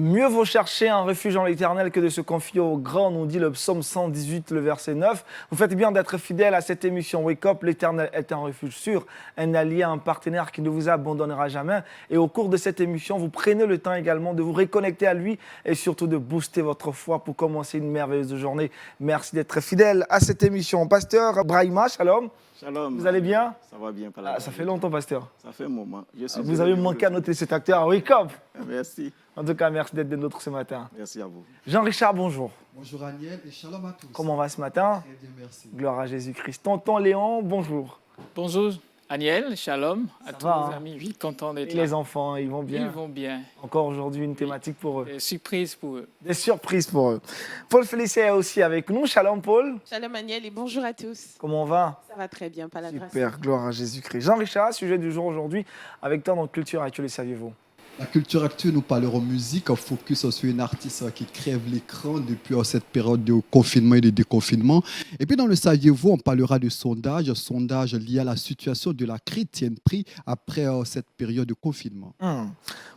Mieux vaut chercher un refuge en l'Éternel que de se confier au grand, nous dit le psaume 118, le verset 9. Vous faites bien d'être fidèle à cette émission Wake Up. L'Éternel est un refuge sûr, un allié, un partenaire qui ne vous abandonnera jamais. Et au cours de cette émission, vous prenez le temps également de vous reconnecter à lui et surtout de booster votre foi pour commencer une merveilleuse journée. Merci d'être fidèle à cette émission. Pasteur Brahima, shalom. Shalom. Vous allez bien? Ça va bien. Ça fait longtemps, pasteur. Ça fait un moment. Vous avez manqué à noter cet acteur à Wake Up. Merci. En tout cas, merci d'être des nôtres ce matin. Merci à vous. Jean-Richard, bonjour. Bonjour Aniel et shalom à tous. Comment on va ce matin? Très bien, merci. Gloire à Jésus-Christ. Tonton Léon, bonjour. Bonjour Aniel, shalom à tous va, les hein? amis. Oui, content Et d'être là. les enfants, ils vont bien? Ils vont bien. Encore aujourd'hui, une thématique pour eux. Surprise pour eux. Des surprises pour eux. Paul Félicien est aussi avec nous. Shalom, Paul. Shalom Aniel et bonjour à tous. Comment on va? Ça va très bien, pas la grâce. Super, gloire à Jésus-Christ. Jean-Richard, sujet du jour aujourd'hui, avec toi dans Culture Actuelle, saviez-vous? La culture actuelle, nous parlerons musique, en focus sur une artiste qui crève l'écran depuis cette période de confinement et de déconfinement. Et puis dans le saviez-vous, on parlera de sondage lié à la situation de la chrétienté après cette période de confinement.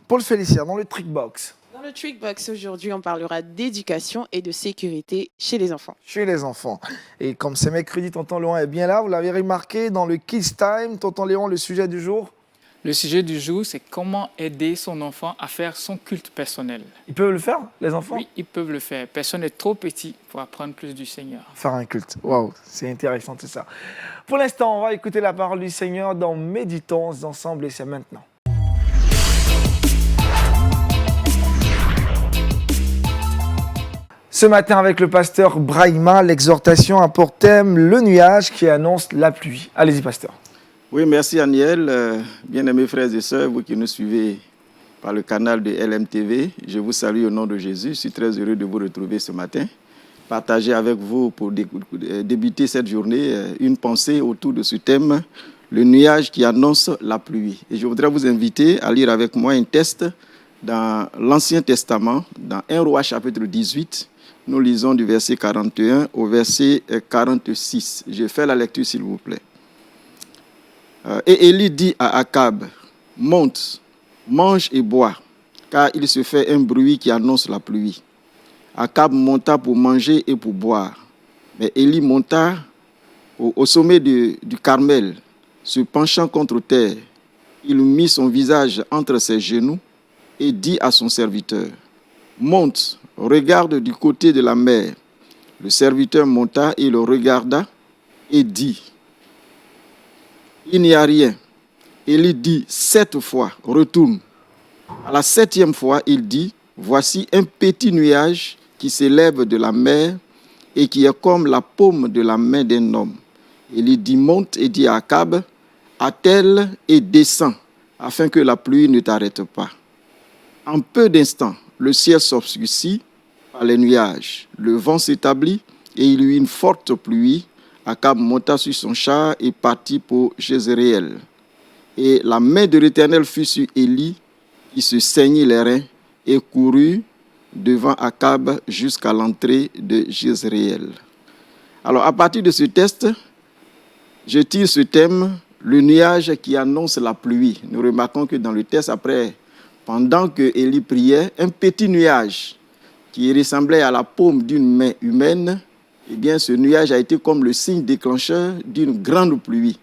Paul Félicien, dans le Trickbox. Dans le Trickbox aujourd'hui, on parlera d'éducation et de sécurité chez les enfants. Chez les enfants. Et comme c'est mercredi, tonton Léon est bien là, vous l'avez remarqué, dans le Kids Time, tonton Léon, le sujet du jour. Le sujet du jour, c'est comment aider son enfant à faire son culte personnel. Ils peuvent le faire, les enfants? Oui, ils peuvent le faire. Personne n'est trop petit pour apprendre plus du Seigneur. Faire un culte. Waouh, c'est intéressant tout ça. Pour l'instant, on va écouter la parole du Seigneur dans Méditons ensemble et c'est maintenant. Ce matin, avec le pasteur Brahima, l'exhortation a pour thème le nuage qui annonce la pluie. Allez-y, pasteur. Oui, merci Aniel. Bien-aimés frères et sœurs, vous qui nous suivez par le canal de LMTV, je vous salue au nom de Jésus. Je suis très heureux de vous retrouver ce matin. Partager avec vous pour débuter cette journée une pensée autour de ce thème, le nuage qui annonce la pluie. Et je voudrais vous inviter à lire avec moi un texte dans l'Ancien Testament, dans 1 Roi chapitre 18. Nous lisons du verset 41 au verset 46. Je fais la lecture s'il vous plaît. Et Élie dit à Akab, « Monte, mange et bois, car il se fait un bruit qui annonce la pluie. » Akab monta pour manger et pour boire. Mais Élie monta au sommet du Carmel, se penchant contre terre. Il mit son visage entre ses genoux et dit à son serviteur, « Monte, regarde du côté de la mer. » Le serviteur monta et le regarda et dit, il n'y a rien. Élie dit 7 fois, retourne. À la 7e fois, il dit, voici un petit nuage qui s'élève de la mer et qui est comme la paume de la main d'un homme. Élie dit, monte et dit à Akab, attelle et descends, afin que la pluie ne t'arrête pas. En peu d'instants, le ciel s'obscurcit par les nuages. Le vent s'établit et il y eut une forte pluie. Akab monta sur son char et partit pour Jézréel. Et la main de l'Éternel fut sur Élie, qui se saignit les reins et courut devant Akab jusqu'à l'entrée de Jézréel. Alors, à partir de ce texte, je tire ce thème, le nuage qui annonce la pluie. Nous remarquons que dans le texte, après, pendant que Élie priait, un petit nuage qui ressemblait à la paume d'une main humaine, eh bien, ce nuage a été comme le signe déclencheur d'une grande pluie.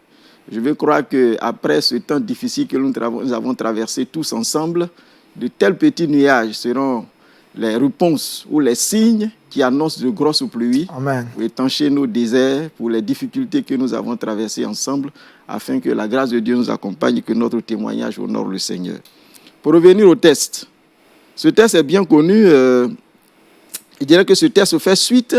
Je veux croire qu'après ce temps difficile que nous avons traversé tous ensemble, de tels petits nuages seront les réponses ou les signes qui annoncent de grosses pluies. Amen. Pour étancher nos déserts, pour les difficultés que nous avons traversées ensemble, afin que la grâce de Dieu nous accompagne et que notre témoignage honore le Seigneur. Pour revenir au texte, ce texte est bien connu. Je dirais que ce texte fait suite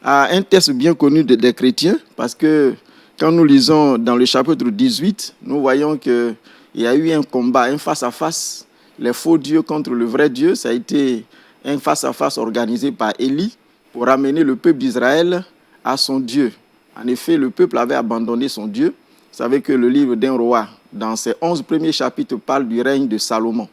à un texte bien connu des chrétiens, parce que quand nous lisons dans le chapitre 18, nous voyons qu'il y a eu un combat, un face-à-face, les faux dieux contre le vrai Dieu. Ça a été un face-à-face organisé par Élie pour ramener le peuple d'Israël à son Dieu. En effet, le peuple avait abandonné son Dieu. Vous savez que le livre d'un roi, dans ses 11 premiers chapitres, parle du règne de Salomon.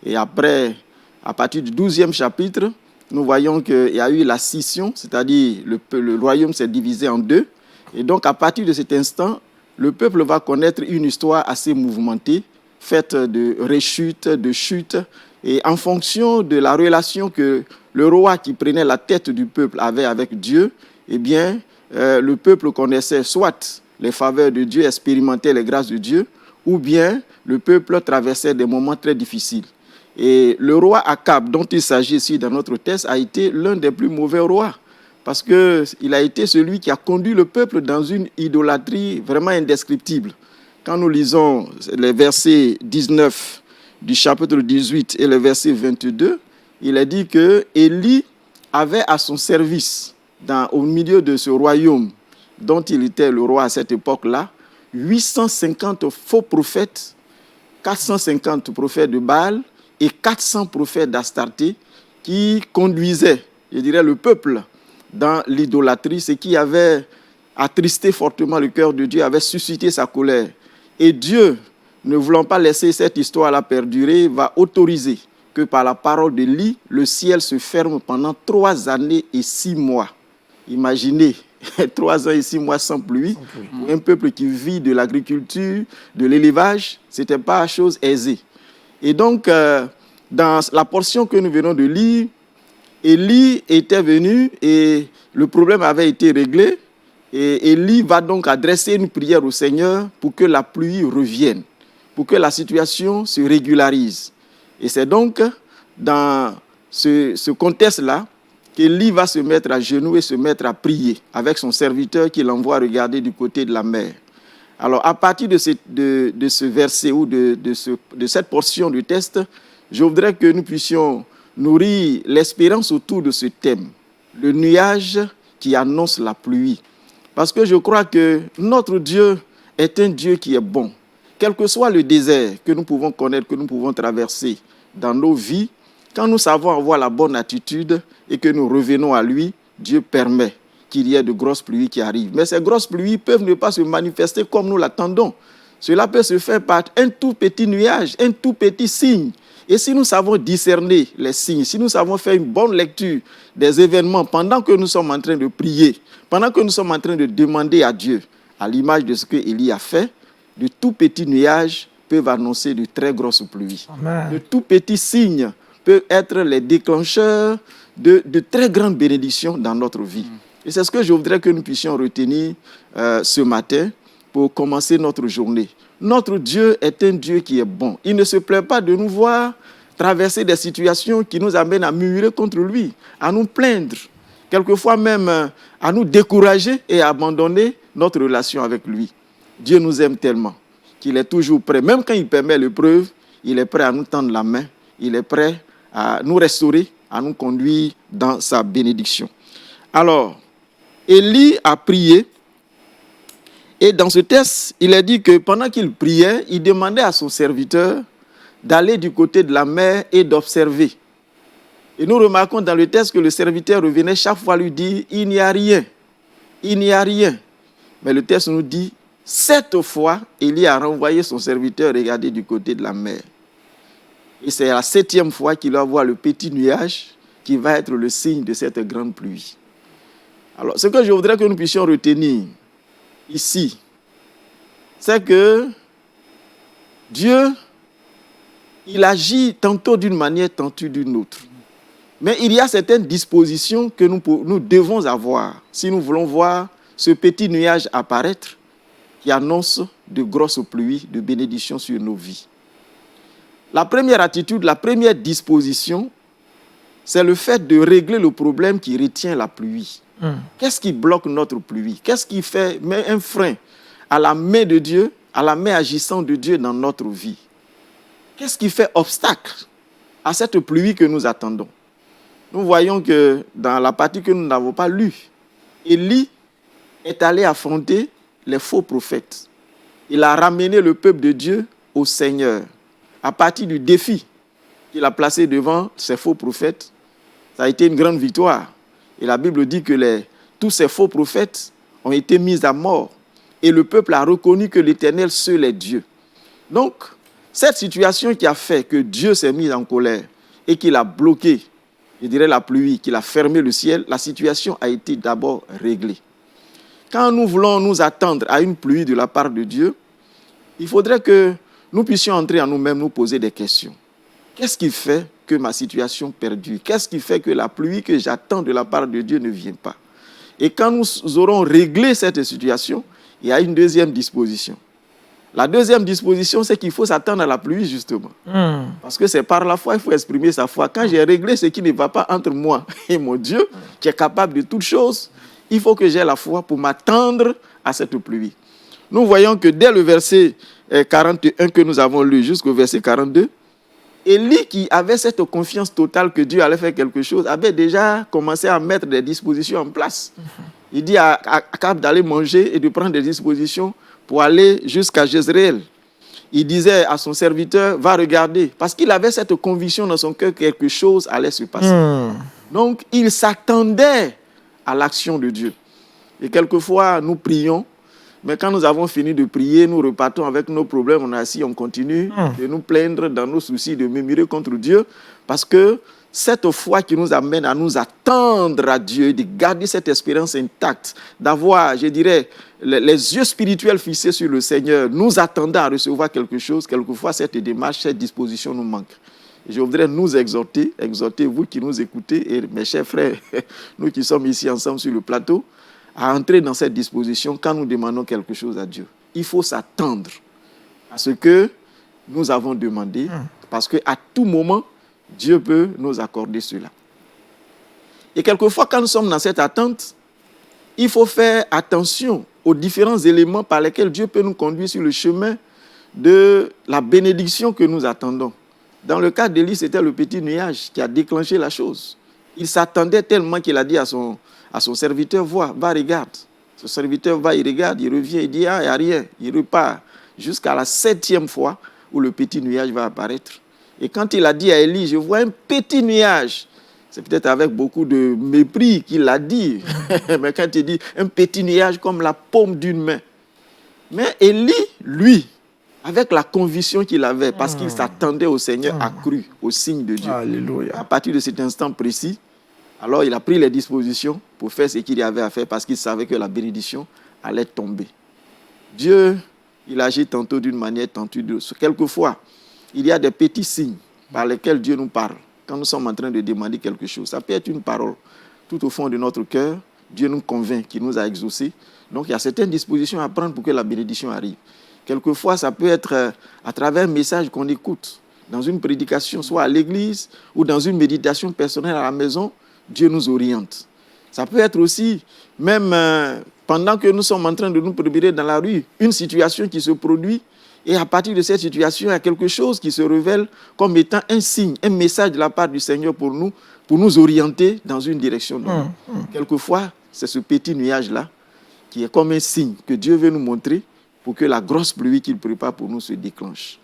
Et après, à partir du 12e chapitre, nous voyons qu'il y a eu la scission, c'est-à-dire le royaume s'est divisé en deux. Et donc, à partir de cet instant, le peuple va connaître une histoire assez mouvementée, faite de rechutes, de chutes. Et en fonction de la relation que le roi qui prenait la tête du peuple avait avec Dieu, eh bien, le peuple connaissait soit les faveurs de Dieu, expérimentait les grâces de Dieu, ou bien le peuple traversait des moments très difficiles. Et le roi Akab, dont il s'agit ici dans notre texte, a été l'un des plus mauvais rois, parce qu'il a été celui qui a conduit le peuple dans une idolâtrie vraiment indescriptible. Quand nous lisons les versets 19 du chapitre 18 et le verset 22, il est dit que Élie avait à son service, au milieu de ce royaume dont il était le roi à cette époque-là, 850 faux prophètes, 450 prophètes de Baal et 400 prophètes d'Astarté qui conduisaient, je dirais, le peuple dans l'idolâtrie, ce qui avait attristé fortement le cœur de Dieu, avait suscité sa colère. Et Dieu, ne voulant pas laisser cette histoire-là perdurer, va autoriser que par la parole d'Élie, le ciel se ferme pendant 3 années et 6 mois. Imaginez, 3 ans et 6 mois sans pluie. Pour un peuple qui vit de l'agriculture, de l'élevage, ce n'était pas chose aisée. Et donc, dans la portion que nous venons de lire, Élie était venu et le problème avait été réglé. Et Élie va donc adresser une prière au Seigneur pour que la pluie revienne, pour que la situation se régularise. Et c'est donc dans ce contexte-là qu'Élie va se mettre à genoux et se mettre à prier avec son serviteur qu'il envoie regarder du côté de la mer. Alors, à partir de ce verset ou de cette portion du texte, je voudrais que nous puissions nourrir l'espérance autour de ce thème, le nuage qui annonce la pluie. Parce que je crois que notre Dieu est un Dieu qui est bon. Quel que soit le désert que nous pouvons connaître, que nous pouvons traverser dans nos vies, quand nous savons avoir la bonne attitude et que nous revenons à lui, Dieu permet qu'il y ait de grosses pluies qui arrivent. Mais ces grosses pluies peuvent ne pas se manifester comme nous l'attendons. Cela peut se faire par un tout petit nuage, un tout petit signe. Et si nous savons discerner les signes, si nous savons faire une bonne lecture des événements pendant que nous sommes en train de prier, pendant que nous sommes en train de demander à Dieu, à l'image de ce que Élie a fait, de tout petits nuages peuvent annoncer de très grosses pluies. Amen. De tout petits signes peuvent être les déclencheurs de très grandes bénédictions dans notre vie. Et c'est ce que je voudrais que nous puissions retenir ce matin pour commencer notre journée. Notre Dieu est un Dieu qui est bon. Il ne se plaît pas de nous voir traverser des situations qui nous amènent à murmurer contre lui, à nous plaindre, quelquefois même à nous décourager et à abandonner notre relation avec lui. Dieu nous aime tellement qu'il est toujours prêt, même quand il permet l'épreuve, il est prêt à nous tendre la main, il est prêt à nous restaurer, à nous conduire dans sa bénédiction. Alors, Élie a prié. Et dans ce texte, il est dit que pendant qu'il priait, il demandait à son serviteur d'aller du côté de la mer et d'observer. Et nous remarquons dans le texte que le serviteur revenait chaque fois lui dire « Il n'y a rien, il n'y a rien ». Mais le texte nous dit « 7 fois, Élie a renvoyé son serviteur regarder du côté de la mer ». Et c'est la 7e fois qu'il va voir le petit nuage qui va être le signe de cette grande pluie. Alors, ce que je voudrais que nous puissions retenir ici, c'est que Dieu, il agit tantôt d'une manière, tantôt d'une autre. Mais il y a certaines dispositions que nous devons avoir si nous voulons voir ce petit nuage apparaître qui annonce de grosses pluies, de bénédictions sur nos vies. La première attitude, la première disposition, c'est le fait de régler le problème qui retient la pluie. Qu'est-ce qui bloque notre pluie? Qu'est-ce qui met un frein à la main de Dieu, à la main agissante de Dieu dans notre vie? Qu'est-ce qui fait obstacle à cette pluie que nous attendons? Nous voyons que dans la partie que nous n'avons pas lue, Élie est allé affronter les faux prophètes. Il a ramené le peuple de Dieu au Seigneur. À partir du défi qu'il a placé devant ces faux prophètes, ça a été une grande victoire. Et la Bible dit que tous ces faux prophètes ont été mis à mort. Et le peuple a reconnu que l'Éternel seul est Dieu. Donc, cette situation qui a fait que Dieu s'est mis en colère et qu'il a bloqué, je dirais la pluie, qu'il a fermé le ciel, la situation a été d'abord réglée. Quand nous voulons nous attendre à une pluie de la part de Dieu, il faudrait que nous puissions entrer en nous-mêmes, nous poser des questions. Qu'est-ce qui fait que ma situation perdure? Qu'est-ce qui fait que la pluie que j'attends de la part de Dieu ne vient pas? Et quand nous aurons réglé cette situation, il y a une deuxième disposition. La deuxième disposition, c'est qu'il faut s'attendre à la pluie, justement. Parce que c'est par la foi, il faut exprimer sa foi. Quand j'ai réglé ce qui ne va pas entre moi et mon Dieu, qui est capable de toutes choses, il faut que j'ai la foi pour m'attendre à cette pluie. Nous voyons que dès le verset 41 que nous avons lu jusqu'au verset 42, Élie, qui avait cette confiance totale que Dieu allait faire quelque chose, avait déjà commencé à mettre des dispositions en place. Il dit à Akab d'aller manger et de prendre des dispositions pour aller jusqu'à Jezreel. Il disait à son serviteur, va regarder, parce qu'il avait cette conviction dans son cœur que quelque chose allait se passer. Donc, il s'attendait à l'action de Dieu. Et quelquefois, nous prions, mais quand nous avons fini de prier, nous repartons avec nos problèmes, on est assis, on continue de nous plaindre dans nos soucis, de murmurer contre Dieu, parce que cette foi qui nous amène à nous attendre à Dieu, de garder cette espérance intacte, d'avoir, je dirais, les yeux spirituels fixés sur le Seigneur, nous attendant à recevoir quelque chose, quelquefois cette démarche, cette disposition nous manque. Et je voudrais nous exhorter vous qui nous écoutez, et mes chers frères, nous qui sommes ici ensemble sur le plateau, à entrer dans cette disposition quand nous demandons quelque chose à Dieu. Il faut s'attendre à ce que nous avons demandé, parce qu'à tout moment, Dieu peut nous accorder cela. Et quelquefois, quand nous sommes dans cette attente, il faut faire attention aux différents éléments par lesquels Dieu peut nous conduire sur le chemin de la bénédiction que nous attendons. Dans le cas d'Élie, c'était le petit nuage qui a déclenché la chose. Il s'attendait tellement qu'il a dit à son serviteur, va, regarde. Ce serviteur va, il regarde, il revient, il dit, il n'y a rien. Il repart jusqu'à la 7e fois où le petit nuage va apparaître. Et quand il a dit à Élie, je vois un petit nuage, c'est peut-être avec beaucoup de mépris qu'il l'a dit. Mais quand il dit un petit nuage comme la paume d'une main. Mais Élie, lui, avec la conviction qu'il avait, parce qu'il s'attendait au Seigneur, a cru au signe de Dieu. Alléluia. À partir de cet instant précis, alors il a pris les dispositions pour faire ce qu'il y avait à faire, parce qu'il savait que la bénédiction allait tomber. Dieu, il agit tantôt d'une manière, tantôt d'une autre. Quelquefois, il y a des petits signes par lesquels Dieu nous parle quand nous sommes en train de demander quelque chose. Ça peut être une parole. Tout au fond de notre cœur, Dieu nous convainc qu'il nous a exaucés. Donc, il y a certaines dispositions à prendre pour que la bénédiction arrive. Quelquefois, ça peut être à travers un message qu'on écoute, dans une prédication, soit à l'église ou dans une méditation personnelle à la maison, Dieu nous oriente. Ça peut être aussi, même pendant que nous sommes en train de nous préparer dans la rue, une situation qui se produit. Et à partir de cette situation, il y a quelque chose qui se révèle comme étant un signe, un message de la part du Seigneur pour nous orienter dans une direction donnée. Quelquefois, c'est ce petit nuage-là qui est comme un signe que Dieu veut nous montrer pour que la grosse pluie qu'il prépare pour nous se déclenche.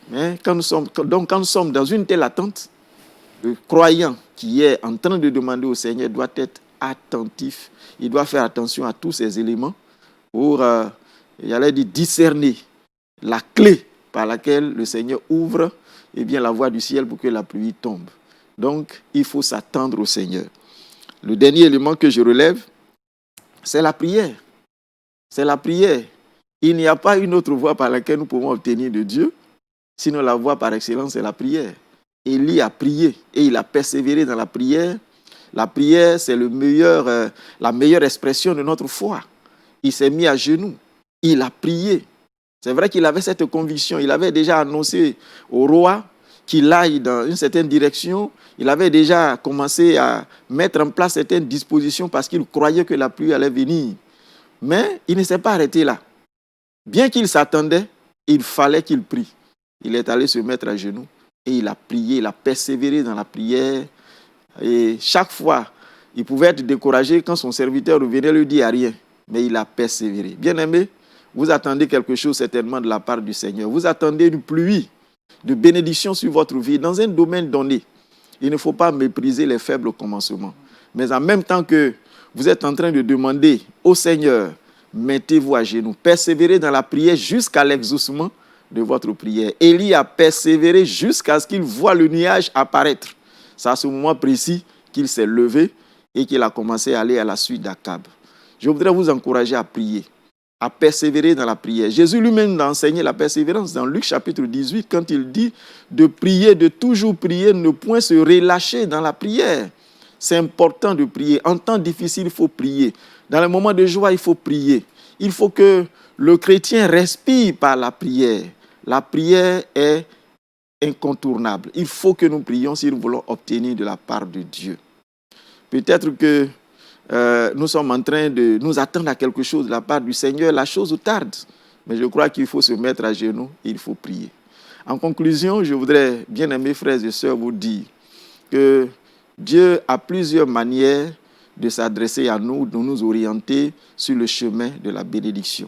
Mais quand nous sommes dans une telle attente, le croyant qui est en train de demander au Seigneur doit être attentif. Il doit faire attention à tous ces éléments pour, discerner la clé par laquelle le Seigneur ouvre la voie du ciel pour que la pluie tombe. Donc, il faut s'attendre au Seigneur. Le dernier élément que je relève, c'est la prière. C'est la prière. Il n'y a pas une autre voie par laquelle nous pouvons obtenir de Dieu, sinon la voie par excellence, c'est la prière. Élie a prié et il a persévéré dans la prière. La prière, c'est la meilleure expression de notre foi. Il s'est mis à genoux. Il a prié. C'est vrai qu'il avait cette conviction. Il avait déjà annoncé au roi qu'il aille dans une certaine direction. Il avait déjà commencé à mettre en place certaines dispositions parce qu'il croyait que la pluie allait venir. Mais il ne s'est pas arrêté là. Bien qu'il s'attendait, il fallait qu'il prie. Il est allé se mettre à genoux et il a prié, il a persévéré dans la prière. Et chaque fois, il pouvait être découragé quand son serviteur revenait lui dire rien. Mais il a persévéré. Bien-aimé, vous attendez quelque chose certainement de la part du Seigneur. Vous attendez une pluie de bénédiction sur votre vie dans un domaine donné. Il ne faut pas mépriser les faibles commencements. Mais en même temps que vous êtes en train de demander au Seigneur, mettez-vous à genoux. Persévérez dans la prière jusqu'à l'exaucement de votre prière. Élie a persévéré jusqu'à ce qu'il voit le nuage apparaître. C'est à ce moment précis qu'il s'est levé et qu'il a commencé à aller à la suite d'Akab. Je voudrais vous encourager à prier. à persévérer dans la prière. Jésus lui-même a enseigné la persévérance dans Luc chapitre 18 quand il dit de prier, de toujours prier, ne point se relâcher dans la prière. C'est important de prier. En temps difficile, il faut prier. Dans les moments de joie, il faut prier. Il faut que le chrétien respire par la prière. La prière est incontournable. Il faut que nous prions si nous voulons obtenir de la part de Dieu. Peut-être que nous sommes en train de nous attendre à quelque chose de la part du Seigneur. La chose tarde. Mais je crois qu'il faut se mettre à genoux et il faut prier. En conclusion, je voudrais, bien aimés frères et sœurs, vous dire que Dieu a plusieurs manières de s'adresser à nous, de nous orienter sur le chemin de la bénédiction.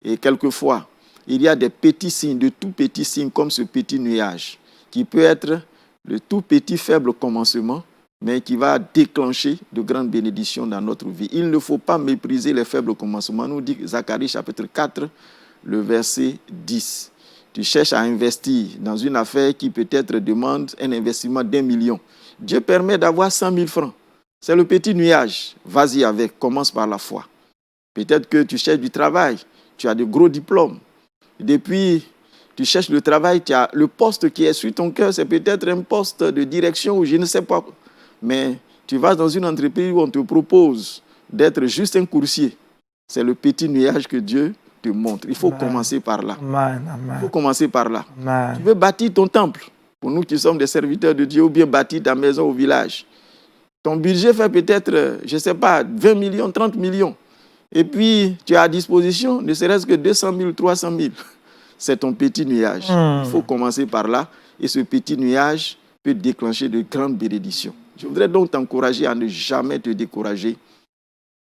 Et quelquefois, il y a des petits signes, de tout petits signes, comme ce petit nuage, qui peut être le tout petit faible commencement, mais qui va déclencher de grandes bénédictions dans notre vie. Il ne faut pas mépriser les faibles commencements. Nous dit Zacharie chapitre 4, le verset 10. Tu cherches à investir dans une affaire qui peut-être demande un investissement d'1 million. Dieu permet d'avoir 100 000 francs. C'est le petit nuage. Vas-y avec, commence par la foi. Peut-être que tu cherches du travail, tu as de gros diplômes. Depuis, tu cherches le travail, tu as le poste qui est sur ton cœur, c'est peut-être un poste de direction ou je ne sais pas. Mais tu vas dans une entreprise où on te propose d'être juste un coursier. C'est le petit nuage que Dieu te montre. Il faut commencer par là. Il faut commencer par là. Tu veux bâtir ton temple. Pour nous qui sommes des serviteurs de Dieu, ou bien bâtir ta maison au village. Ton budget fait peut-être, je ne sais pas, 20 millions, 30 millions. Et puis, tu as à disposition ne serait-ce que 200 000, 300 000. C'est ton petit nuage. Il faut commencer par là. Et ce petit nuage peut déclencher de grandes bénédictions. Je voudrais donc t'encourager à ne jamais te décourager.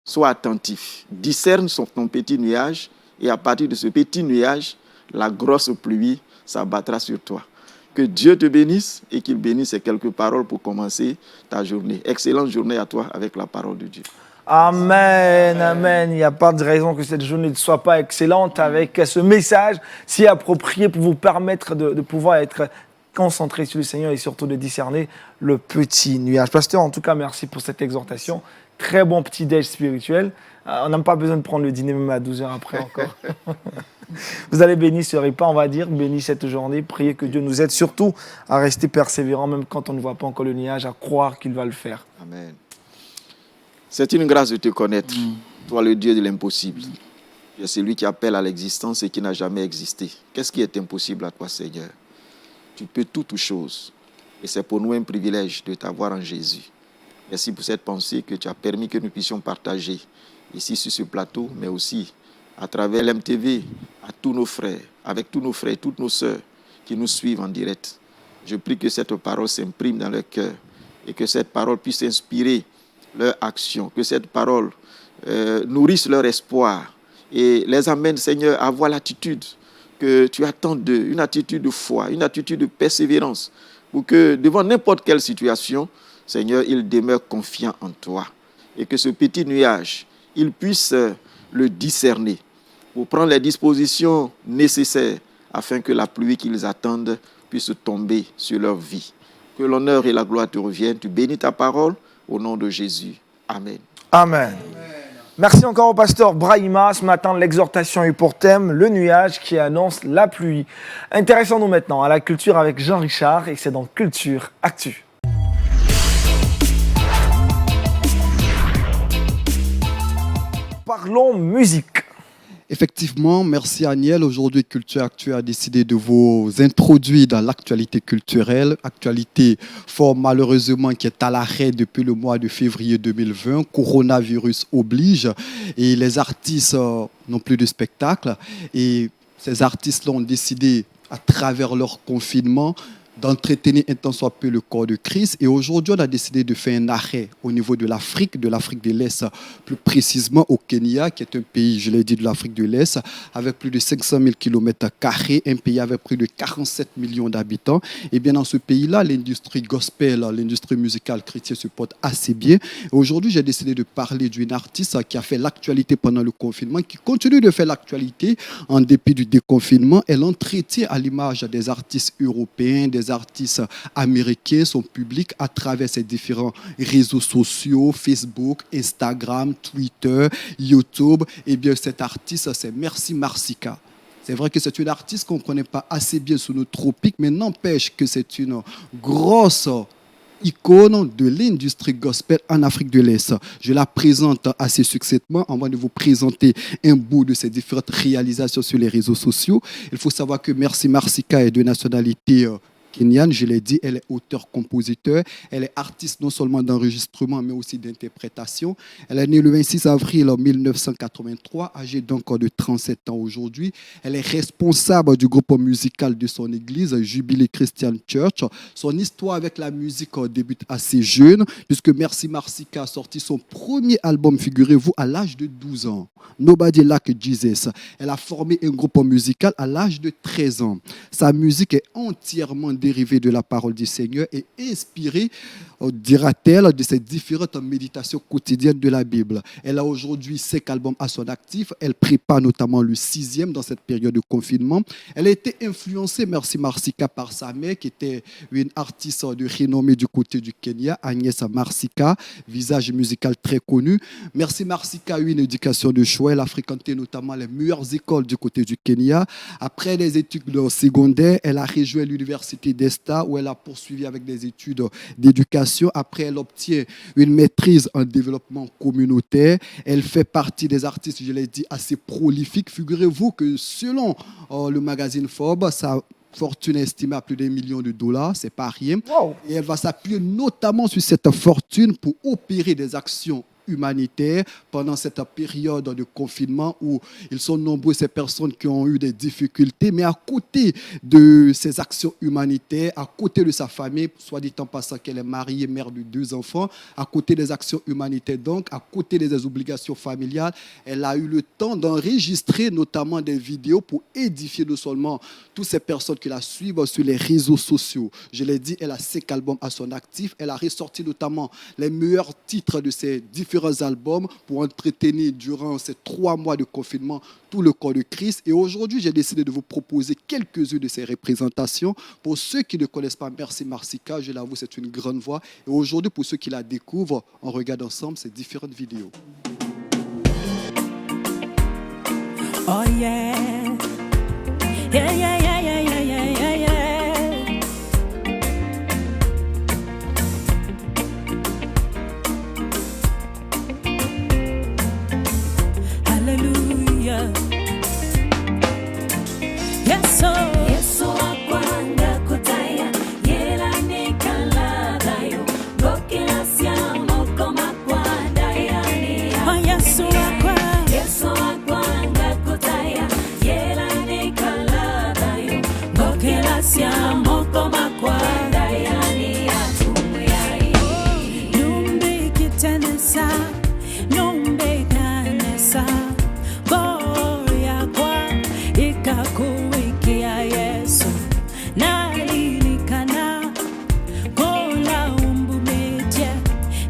Sois attentif. Discerne ton petit nuage. Et à partir de ce petit nuage, la grosse pluie s'abattra sur toi. Que Dieu te bénisse et qu'il bénisse ces quelques paroles pour commencer ta journée. Excellente journée à toi avec la parole de Dieu. Amen, amen. Il n'y a pas de raison que cette journée ne soit pas excellente avec ce message si approprié pour vous permettre de pouvoir être concentré sur le Seigneur et surtout de discerner le petit nuage. Pasteur, en tout cas, merci pour cette exhortation. Très bon petit déj spirituel. On n'a pas besoin de prendre le dîner même à 12 heures après encore. Vous allez bénir ce repas, on va dire, bénir cette journée, prier que Dieu nous aide surtout à rester persévérants, même quand on ne voit pas encore le nuage, à croire qu'il va le faire. Amen. C'est une grâce de te connaître, toi le Dieu de l'impossible. Tu es celui qui appelle à l'existence et qui n'a jamais existé. Qu'est-ce qui est impossible à toi, Seigneur? Tu peux toutes choses. Et c'est pour nous un privilège de t'avoir en Jésus. Merci pour cette pensée que tu as permis que nous puissions partager ici sur ce plateau, mais aussi à travers l'MTV, à tous nos frères, avec tous nos frères, toutes nos sœurs qui nous suivent en direct. Je prie que cette parole s'imprime dans leur cœur et que cette parole puisse inspirer leur action, que cette parole nourrisse leur espoir et les amène, Seigneur, à avoir l'attitude que tu attends d'eux, une attitude de foi, une attitude de persévérance, pour que devant n'importe quelle situation, Seigneur, ils demeurent confiants en toi et que ce petit nuage, ils puissent le discerner pour prendre les dispositions nécessaires afin que la pluie qu'ils attendent puisse tomber sur leur vie. Que l'honneur et la gloire te reviennent. Tu bénis ta parole au nom de Jésus. Amen. Amen. Merci encore au pasteur Brahima. Ce matin, l'exhortation est pour thème le nuage qui annonce la pluie. Intéressons-nous maintenant à la culture avec Jean Richard et c'est dans Culture Actu. Parlons musique. Effectivement, merci Aniel. Aujourd'hui, Culture Actu a décidé de vous introduire dans l'actualité culturelle. Actualité fort malheureusement qui est à l'arrêt depuis le mois de février 2020. Coronavirus oblige et les artistes n'ont plus de spectacle. Et ces artistes-là ont décidé, à travers leur confinement, d'entretenir un tant soit peu le corps de Christ. Et aujourd'hui, on a décidé de faire un arrêt au niveau de l'Afrique de l'Est, plus précisément au Kenya, qui est un pays, je l'ai dit, de l'Afrique de l'Est, avec plus de 500 000 km², un pays avec plus de 47 millions d'habitants. Et bien, dans ce pays-là, l'industrie gospel, l'industrie musicale chrétienne se porte assez bien. Et aujourd'hui, j'ai décidé de parler d'une artiste qui a fait l'actualité pendant le confinement, qui continue de faire l'actualité en dépit du déconfinement. Elle entretient à l'image des artistes européens, des artistes américains, son public, à travers ses différents réseaux sociaux, Facebook, Instagram, Twitter, YouTube. Eh bien, cet artiste, c'est Merci Marsica. C'est vrai que c'est une artiste qu'on ne connaît pas assez bien sous nos tropiques, mais n'empêche que c'est une grosse icône de l'industrie gospel en Afrique de l'Est. Je la présente assez succinctement avant de vous présenter un bout de ses différentes réalisations sur les réseaux sociaux. Il faut savoir que Merci Marsica est de nationalité kenyane, je l'ai dit, elle est auteur-compositeur, elle est artiste non seulement d'enregistrement mais aussi d'interprétation. Elle est née le 26 avril 1983, âgée donc de 37 ans aujourd'hui. Elle est responsable du groupe musical de son église, Jubilee Christian Church. Son histoire avec la musique débute assez jeune, puisque Merci Marsica a sorti son premier album, figurez-vous, à l'âge de 12 ans. Nobody Like Jesus. Elle a formé un groupe musical à l'âge de 13 ans. Sa musique est entièrement dérivée de la parole du Seigneur et inspirée, dira-t-elle, de ses différentes méditations quotidiennes de la Bible. Elle a aujourd'hui 5 albums à son actif. Elle prépare notamment le 6e dans cette période de confinement. Elle a été influencée, Merci Marsica, par sa mère, qui était une artiste de renommée du côté du Kenya, Agnès Marsica, visage musical très connu. Merci Marsica a eu une éducation de choix. Elle a fréquenté notamment les meilleures écoles du côté du Kenya. Après les études secondaires, elle a rejoint l'université d'Esta, où elle a poursuivi avec des études d'éducation. Après, elle obtient une maîtrise en développement communautaire. Elle fait partie des artistes, je l'ai dit, assez prolifiques. Figurez-vous que selon le magazine Forbes, sa fortune est estimée à plus d'$1 million, c'est pas rien. Wow. Et elle va s'appuyer notamment sur cette fortune pour opérer des actions humanitaire pendant cette période de confinement où ils sont nombreux ces personnes qui ont eu des difficultés, mais à côté de ces actions humanitaires, à côté de sa famille, soit dit en passant qu'elle est mariée, mère de 2 enfants, à côté des actions humanitaires donc, à côté des obligations familiales, elle a eu le temps d'enregistrer notamment des vidéos pour édifier non seulement toutes ces personnes qui la suivent sur les réseaux sociaux. Je l'ai dit, elle a 5 albums à son actif, elle a ressorti notamment les meilleurs titres de ses différents albums pour entretenir durant ces 3 mois de confinement tout le corps de Christ. Et aujourd'hui, j'ai décidé de vous proposer quelques-unes de ces représentations. Pour ceux qui ne connaissent pas Merci Marsica, je l'avoue, c'est une grande voix. Et aujourd'hui, pour ceux qui la découvrent, on regarde ensemble ces différentes vidéos. Oh yeah, yeah, yeah, yeah, yeah, yeah, yeah, yeah. Hallelujah. Yes, oh. Yes, oh. Akwanga kutaya, yela nekala dayo, gokila siamo koma kwanda yani. Oh, yes, oh, akwanga. Yes, oh, akwanga kutaya, yela nekala dayo, gokila siamo koma kwanda yani. Atumuyai. Numbi kitenesa, numbi kanesa. Kuikia Yesu nalilikana kola umbumeje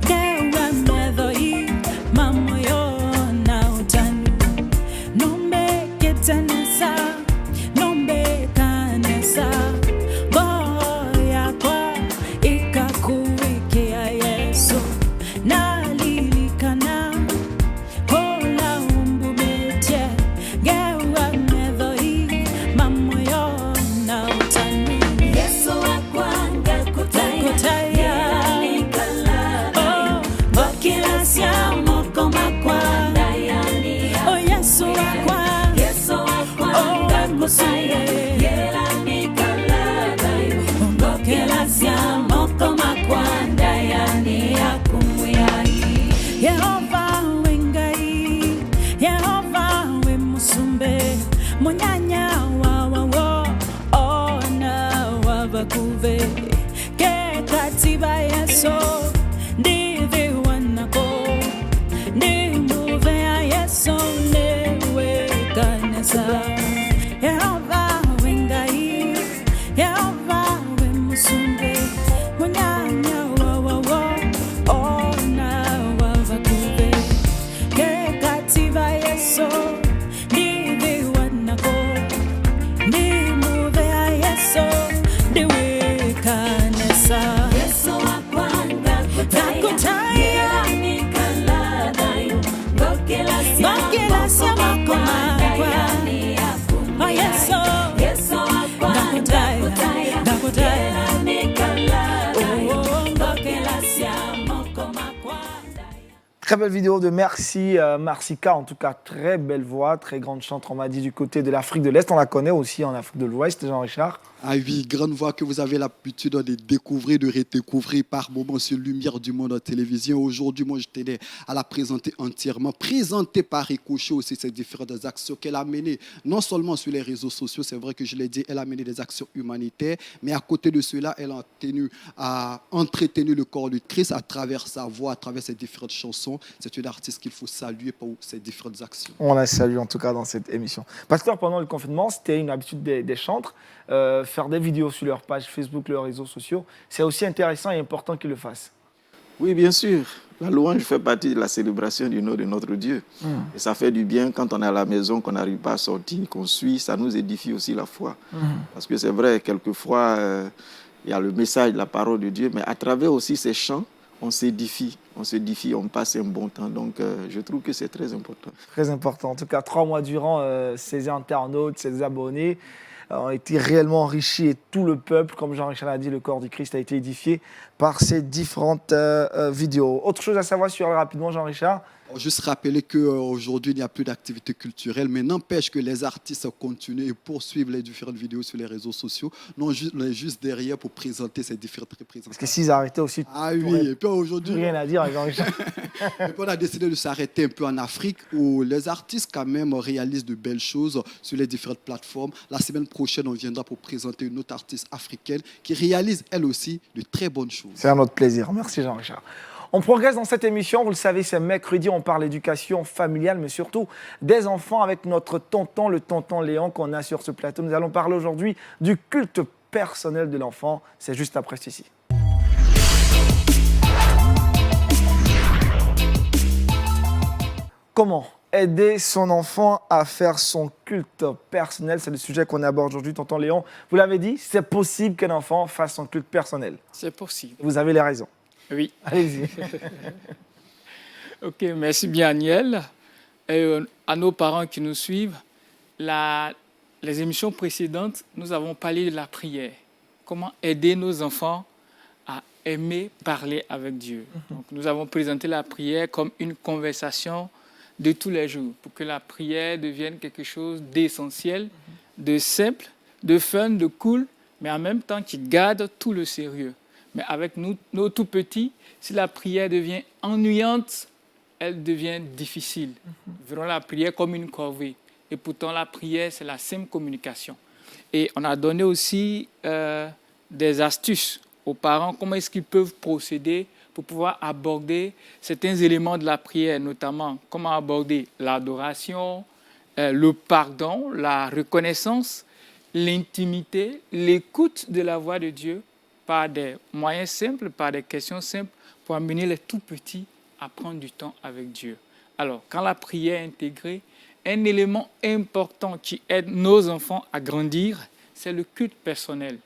dewa medhoi mamoyo na utani nombe ketanesa nombe kanesa boya kwa ikakuikia Yesu nalilikana kola umbumeje dewa Munyanya wawawo ona wabakuve ke katiba yeso ndivi wanako ndimuve yeso newe kanesa Yehova Très belle vidéo de Merci Marcika, en tout cas très belle voix, très grande chanteuse, on m'a dit du côté de l'Afrique de l'Est, on la connaît aussi en Afrique de l'Ouest, Jean-Richard. Ah oui, grande voix que vous avez l'habitude de découvrir, de redécouvrir par moments sur Lumière du Monde en télévision. Aujourd'hui, moi, je tenais à la présenter entièrement, présentée par Ricochet aussi ces différentes actions qu'elle a menées, non seulement sur les réseaux sociaux, c'est vrai que je l'ai dit, elle a mené des actions humanitaires, mais à côté de cela, elle a entretenu le corps de Christ à travers sa voix, à travers ses différentes chansons. C'est une artiste qu'il faut saluer pour ses différentes actions. On la salue en tout cas dans cette émission. Pasteur, pendant le confinement, c'était une habitude des chantres, faire des vidéos sur leur page Facebook, leurs réseaux sociaux. C'est aussi intéressant et important qu'ils le fassent. Oui, bien sûr. La louange fait partie de la célébration du nom de notre Dieu. Et ça fait du bien quand on est à la maison, qu'on n'arrive pas à sortir, qu'on suit. Ça nous édifie aussi la foi. Parce que c'est vrai, quelquefois, il y a le message, la parole de Dieu, mais à travers aussi ces chants, on s'édifie, on passe un bon temps. Donc, je trouve que c'est très important. Très important. En tout cas, 3 mois durant, ces internautes, ces abonnés ont été réellement enrichis et tout le peuple, comme Jean-Richard l'a dit, le corps du Christ a été édifié par ces différentes vidéos. Autre chose à savoir sur elle rapidement, Jean-Richard? Juste rappeler qu'aujourd'hui, il n'y a plus d'activité culturelle, mais n'empêche que les artistes continuent et poursuivent les différentes vidéos sur les réseaux sociaux. On est juste derrière pour présenter ces différentes représentations. Parce que s'ils arrêtaient aussi, ah oui, et puis aujourd'hui, rien à dire à Jean-Richard. et puis on a décidé de s'arrêter un peu en Afrique où les artistes quand même réalisent de belles choses sur les différentes plateformes. La semaine prochaine, on viendra pour présenter une autre artiste africaine qui réalise elle aussi de très bonnes choses. C'est un autre plaisir. Merci Jean-Richard. On progresse dans cette émission, vous le savez, c'est mercredi, on parle éducation familiale, mais surtout des enfants avec notre tonton, le tonton Léon qu'on a sur ce plateau. Nous allons parler aujourd'hui du culte personnel de l'enfant. C'est juste après ceci. Comment aider son enfant à faire son culte personnel? C'est le sujet qu'on aborde aujourd'hui, tonton Léon. Vous l'avez dit, c'est possible qu'un enfant fasse son culte personnel. C'est possible. Vous avez les raisons. Oui. Allez-y. Ok, merci bien Aniel. Et à nos parents qui nous suivent, les émissions précédentes, nous avons parlé de la prière. Comment aider nos enfants à aimer parler avec Dieu. Donc, nous avons présenté la prière comme une conversation de tous les jours pour que la prière devienne quelque chose d'essentiel, de simple, de fun, de cool, mais en même temps qui garde tout le sérieux. Mais avec nous, nos tout petits, si la prière devient ennuyante, elle devient difficile. Nous verrons la prière comme une corvée. Et pourtant, la prière, c'est la simple communication. Et on a donné aussi des astuces aux parents, comment est-ce qu'ils peuvent procéder pour pouvoir aborder certains éléments de la prière, notamment comment aborder l'adoration, le pardon, la reconnaissance, l'intimité, l'écoute de la voix de Dieu, par des moyens simples, par des questions simples, pour amener les tout petits à prendre du temps avec Dieu. Alors, quand la prière est intégrée, un élément important qui aide nos enfants à grandir, c'est le culte personnel.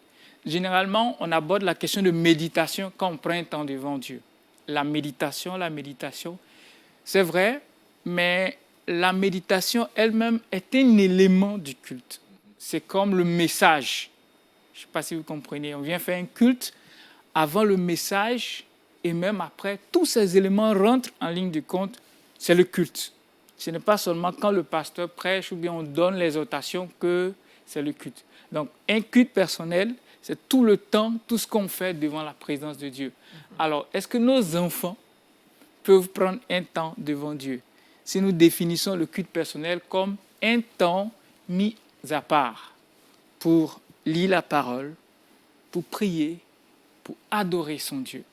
Généralement, on aborde la question de méditation quand on prend un temps devant Dieu. La méditation, c'est vrai, mais la méditation elle-même est un élément du culte. C'est comme le message. Je ne sais pas si vous comprenez. On vient faire un culte avant le message et même après, tous ces éléments rentrent en ligne de compte. C'est le culte. Ce n'est pas seulement quand le pasteur prêche ou bien on donne l'exhortation que c'est le culte. Donc, un culte personnel, c'est tout le temps, tout ce qu'on fait devant la présence de Dieu. Alors, est-ce que nos enfants peuvent prendre un temps devant Dieu? Si nous définissons le culte personnel comme un temps mis à part pour lire la parole, pour prier, pour adorer son Dieu.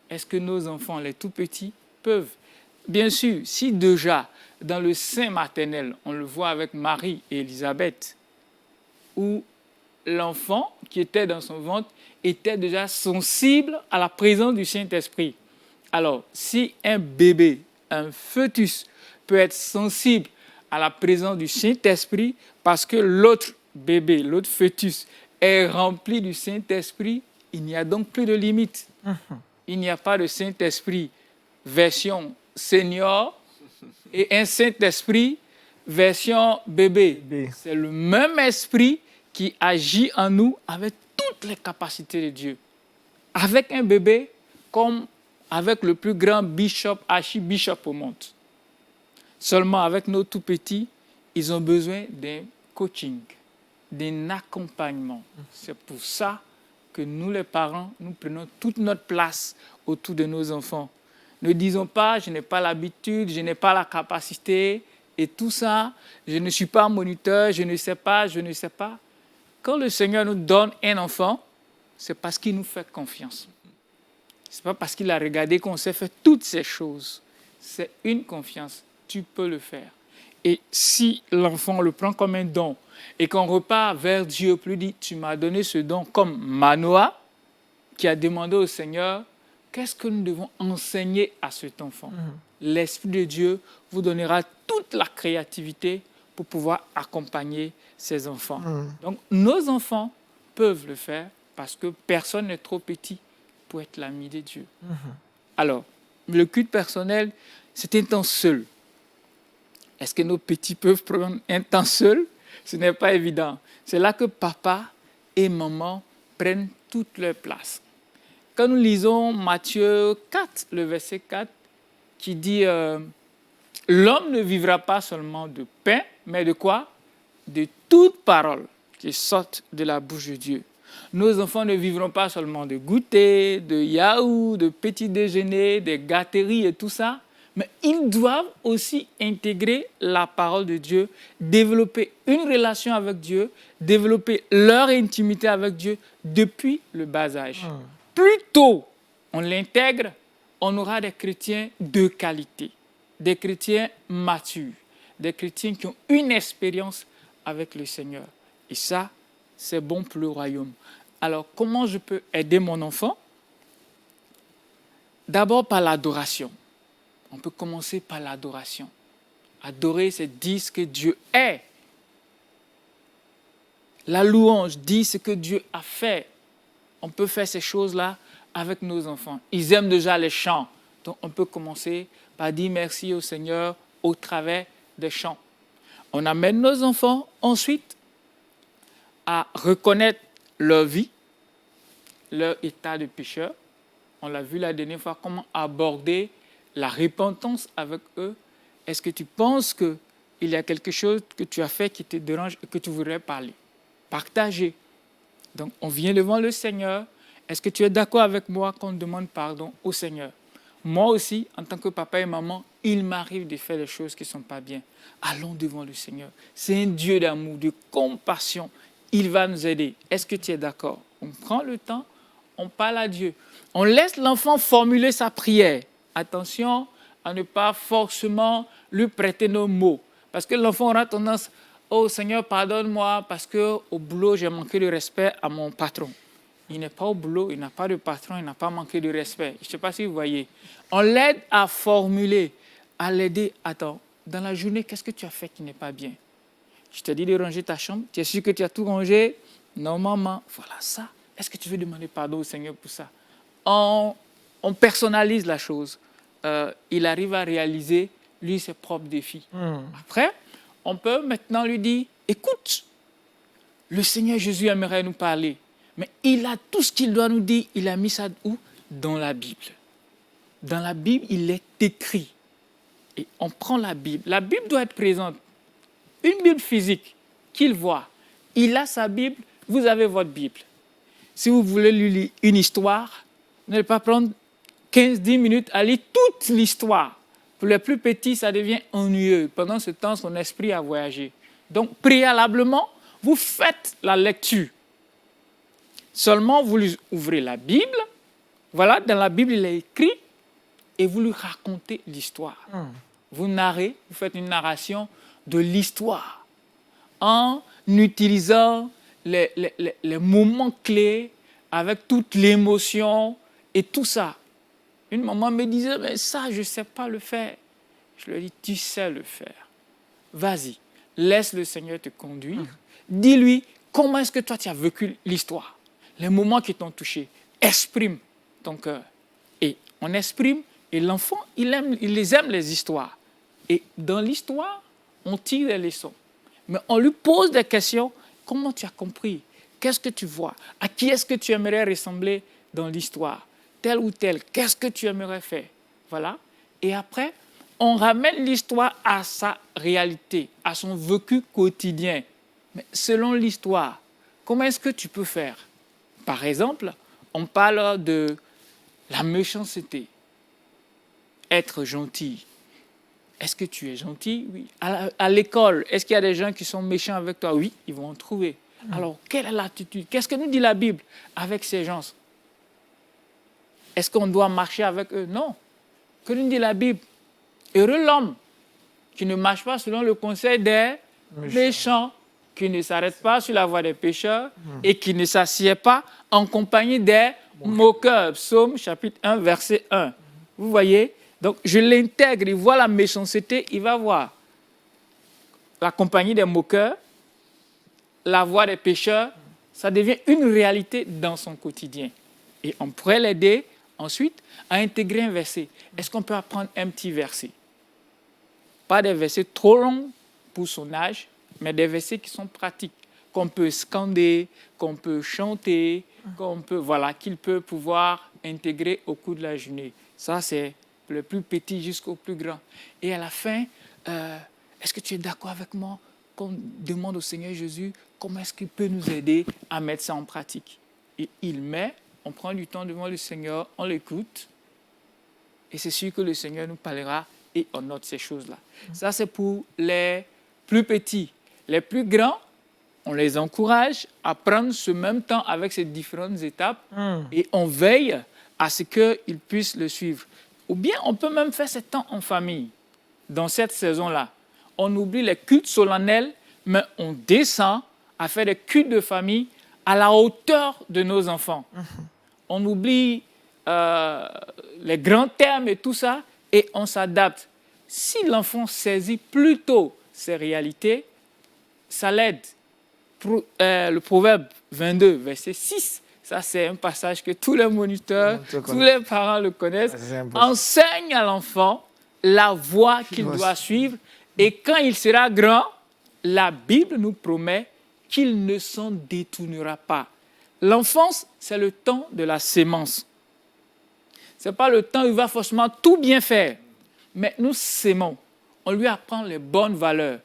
Est-ce que nos enfants, les tout petits, peuvent? Bien sûr, si déjà, dans le sein maternel, on le voit avec Marie et Élisabeth, où l'enfant qui était dans son ventre était déjà sensible à la présence du Saint-Esprit. Alors, si un bébé, un fœtus, peut être sensible à la présence du Saint-Esprit parce que l'autre bébé, l'autre fœtus est rempli du Saint-Esprit, il n'y a donc plus de limite. Il n'y a pas de Saint-Esprit version senior et un Saint-Esprit version bébé. C'est le même esprit qui agit en nous avec toutes les capacités de Dieu. Avec un bébé, comme avec le plus grand bishop, archibishop au monde. Seulement avec nos tout petits, ils ont besoin d'un coaching, d'un accompagnement. C'est pour ça que nous, les parents, nous prenons toute notre place autour de nos enfants. Ne disons pas, je n'ai pas l'habitude, je n'ai pas la capacité, et tout ça, je ne suis pas moniteur, je ne sais pas, je ne sais pas. Quand le Seigneur nous donne un enfant, c'est parce qu'il nous fait confiance. Ce n'est pas parce qu'il a regardé qu'on sait faire toutes ces choses. C'est une confiance. Tu peux le faire. Et si l'enfant le prend comme un don et qu'on repart vers Dieu, plus dit, tu m'as donné ce don comme Manoah, qui a demandé au Seigneur, qu'est-ce que nous devons enseigner à cet enfant? L'Esprit de Dieu vous donnera toute la créativité pour pouvoir accompagner ses enfants. Donc, nos enfants peuvent le faire parce que personne n'est trop petit pour être l'ami de Dieu. Alors, le culte personnel, c'est un temps seul. Est-ce que nos petits peuvent prendre un temps seul? Ce n'est pas évident. C'est là que papa et maman prennent toute leur place. Quand nous lisons Matthieu 4, le verset 4, qui dit « L'homme ne vivra pas seulement de pain, mais de quoi? De toute parole qui sortent de la bouche de Dieu. » Nos enfants ne vivront pas seulement de goûter, de yaourt, de petit déjeuner, de gâteries et tout ça, mais ils doivent aussi intégrer la parole de Dieu, développer une relation avec Dieu, développer leur intimité avec Dieu depuis le bas âge. Plus tôt on l'intègre, on aura des chrétiens de qualité, des chrétiens matures, des chrétiens qui ont une expérience avec le Seigneur. Et ça, c'est bon pour le royaume. Alors, comment je peux aider mon enfant? D'abord par l'adoration. On peut commencer par l'adoration. Adorer, c'est dire ce que Dieu est. La louange dit ce que Dieu a fait. On peut faire ces choses-là avec nos enfants. Ils aiment déjà les chants. Donc, on peut commencer par dire merci au Seigneur au travers des chants. On amène nos enfants ensuite à reconnaître leur vie, leur état de pécheur. On l'a vu la dernière fois, comment aborder la repentance avec eux. Est-ce que tu penses qu'il y a quelque chose que tu as fait qui te dérange et que tu voudrais parler? Partager. Donc, on vient devant le Seigneur. Est-ce que tu es d'accord avec moi qu'on demande pardon au Seigneur? Moi aussi, en tant que papa et maman, il m'arrive de faire des choses qui ne sont pas bien. Allons devant le Seigneur. C'est un Dieu d'amour, de compassion. Il va nous aider. Est-ce que tu es d'accord? On prend le temps, on parle à Dieu. On laisse l'enfant formuler sa prière. Attention à ne pas forcément lui prêter nos mots. Parce que l'enfant aura tendance, oh Seigneur, pardonne-moi parce qu'au boulot, j'ai manqué de respect à mon patron. Il n'est pas au boulot, il n'a pas de patron, il n'a pas manqué de respect. Je ne sais pas si vous voyez. On l'aide à formuler, à l'aider. Attends, dans la journée, qu'est-ce que tu as fait qui n'est pas bien? Je t'ai dit de ranger ta chambre. Tu es sûr que tu as tout rangé? Non, maman. Voilà ça. Est-ce que tu veux demander pardon au Seigneur pour ça? On personnalise la chose. Il arrive à réaliser, lui, ses propres défis. Après, on peut maintenant lui dire, écoute, le Seigneur Jésus aimerait nous parler, mais il a tout ce qu'il doit nous dire. Il a mis ça où? Dans la Bible. Dans la Bible, il est écrit. Et on prend la Bible. La Bible doit être présente. Une Bible physique qu'il voit. Il a sa Bible, vous avez votre Bible. Si vous voulez lui lire une histoire, vous n'allez pas prendre 15-10 minutes à lire toute l'histoire. Pour les plus petits, ça devient ennuyeux. Pendant ce temps, son esprit a voyagé. Donc, préalablement, vous faites la lecture. Seulement, vous lui ouvrez la Bible. Voilà, dans la Bible, il est écrit et vous lui racontez l'histoire. Vous narrez, vous faites une narration de l'histoire en utilisant les moments clés avec toute l'émotion et tout ça. Une maman me disait, mais ça, je ne sais pas le faire. Je lui ai dit, tu sais le faire. Vas-y, laisse le Seigneur te conduire. Dis-lui, comment est-ce que toi, tu as vécu l'histoire? Les moments qui t'ont touché. Exprime ton cœur. Et on exprime, et l'enfant, il les aime, les histoires. Et dans l'histoire, on tire des leçons. Mais on lui pose des questions. Comment tu as compris? Qu'est-ce que tu vois? À qui est-ce que tu aimerais ressembler dans l'histoire? tel ou tel, qu'est-ce que tu aimerais faire? Voilà. Et après, on ramène l'histoire à sa réalité, à son vécu quotidien. Mais selon l'histoire, comment est-ce que tu peux faire? Par exemple, on parle de la méchanceté. Être gentil. Est-ce que tu es gentil? Oui. À l'école, est-ce qu'il y a des gens qui sont méchants avec toi? Oui, ils vont en trouver. Alors, quelle est l'attitude? Qu'est-ce que nous dit la Bible avec ces gens? Est-ce qu'on doit marcher avec eux? Non. Que nous dit la Bible? Heureux l'homme qui ne marche pas selon le conseil des méchants, qui ne s'arrête pas sur la voie des pécheurs et qui ne s'assied pas en compagnie des moqueurs. Psaume chapitre 1, verset 1. Vous voyez? Donc, je l'intègre, il voit la méchanceté, il va voir la compagnie des moqueurs, la voie des pécheurs, ça devient une réalité dans son quotidien. Et on pourrait l'aider ensuite à intégrer un verset. Est-ce qu'on peut apprendre un petit verset? Pas des versets trop longs pour son âge, mais des versets qui sont pratiques, qu'on peut scander, qu'on peut chanter, qu'il peut pouvoir intégrer au cours de la journée. Ça, c'est le plus petit jusqu'au plus grand. Et à la fin, est-ce que tu es d'accord avec moi qu'on demande au Seigneur Jésus comment est-ce qu'il peut nous aider à mettre ça en pratique? Et on prend du temps devant le Seigneur, on l'écoute, et c'est sûr que le Seigneur nous parlera et on note ces choses-là. Ça, c'est pour les plus petits. Les plus grands, on les encourage à prendre ce même temps avec ces différentes étapes et on veille à ce qu'ils puissent le suivre. Ou bien, on peut même faire ce temps en famille. Dans cette saison-là, on oublie les cultes solennels, mais on descend à faire des cultes de famille à la hauteur de nos enfants. On oublie les grands termes et tout ça, et on s'adapte. Si l'enfant saisit plutôt ces réalités, ça l'aide. Le proverbe 22, verset 6, ça c'est un passage que tous les moniteurs, tous les parents le connaissent. Enseigne à l'enfant la voie qu'il doit suivre, et quand il sera grand, la Bible nous promet qu'il ne s'en détournera pas. L'enfance, c'est le temps de la sémence. Ce n'est pas le temps où il va forcément tout bien faire. Mais nous sémons. On lui apprend les bonnes valeurs.